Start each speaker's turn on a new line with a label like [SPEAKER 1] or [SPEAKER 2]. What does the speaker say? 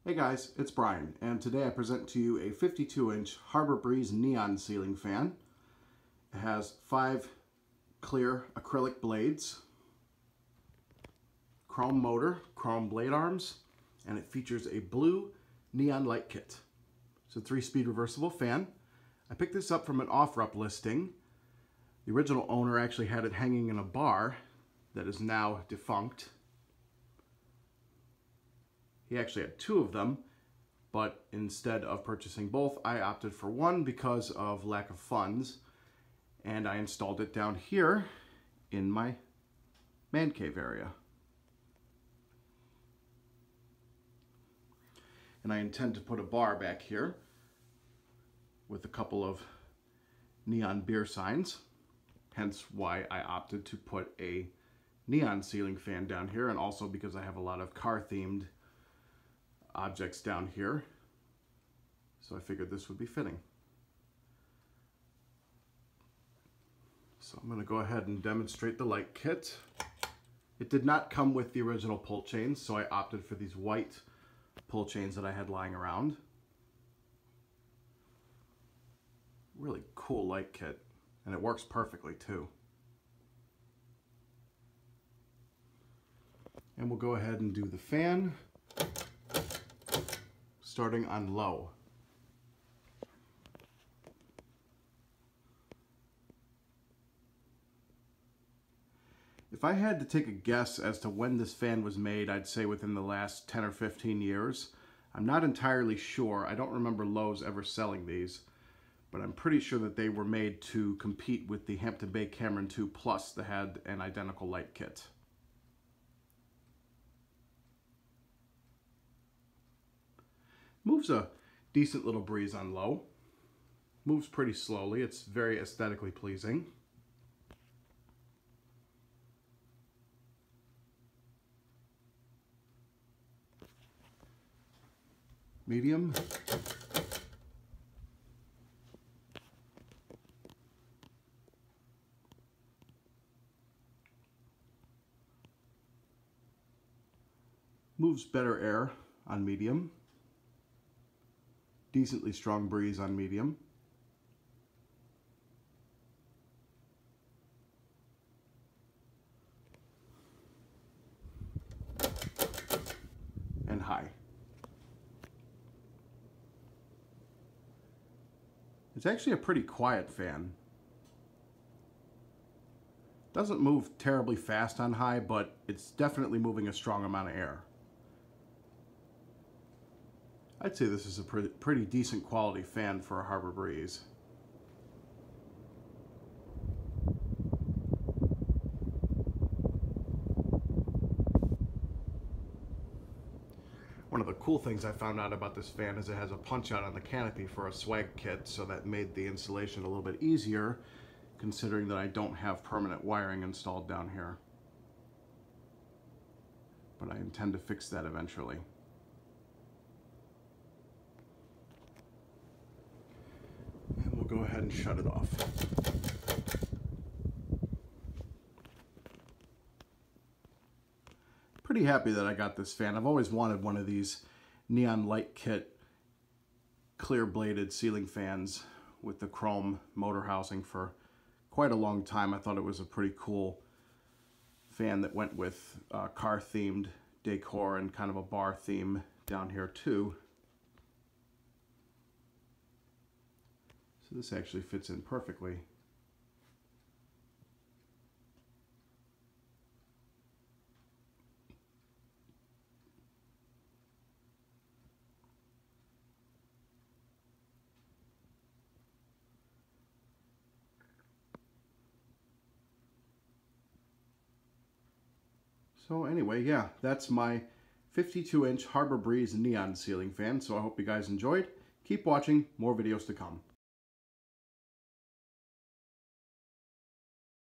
[SPEAKER 1] Hey guys, it's Brian, and today I present to you a 52-inch Harbor Breeze neon ceiling fan. It has 5 clear acrylic blades, chrome motor, chrome blade arms, and it features a blue neon light kit. It's a 3-speed reversible fan. I picked this up from an OfferUp listing. The original owner actually had it hanging in a bar that is now defunct. He actually had 2 of them, but instead of purchasing both, I opted for one because of lack of funds, and I installed it down here in my man cave area. And I intend to put a bar back here with a couple of neon beer signs, hence why I opted to put a neon ceiling fan down here, and also because I have a lot of car-themed objects down here, so I figured this would be fitting. So I'm going to go ahead and demonstrate the light kit. It did not come with the original pull chains, so I opted for these white pull chains that I had lying around. Really cool light kit, and it works perfectly too. And we'll go ahead and do the fan, starting on Lowe. If I had to take a guess as to when this fan was made, I'd say within the last 10 or 15 years. I'm not entirely sure. I don't remember Lowe's ever selling these, but I'm pretty sure that they were made to compete with the Hampton Cameron 2 Plus that had an identical light kit. Moves a decent little breeze on Lowe. Moves pretty slowly. It's very aesthetically pleasing. Medium. Moves better air on medium. Decently strong breeze on medium. And high. It's actually a pretty quiet fan. Doesn't move terribly fast on high, but it's definitely moving a strong amount of air. I'd say this is a pretty decent quality fan for a Harbor Breeze. One of the cool things I found out about this fan is it has a punch out on the canopy for a swag kit, so that made the installation a little bit easier, considering that I don't have permanent wiring installed down here. But I intend to fix that eventually. And we'll go ahead and shut it off. Pretty happy that I got this fan. I've always wanted one of these neon light kit clear bladed ceiling fans with the chrome motor housing for quite a long time. I thought it was a pretty cool fan that went with car themed decor and kind of a bar theme down here too. So this actually fits in perfectly. So anyway, yeah, that's my 52-inch Harbor Breeze neon ceiling fan. So I hope you guys enjoyed. Keep watching, more videos to come.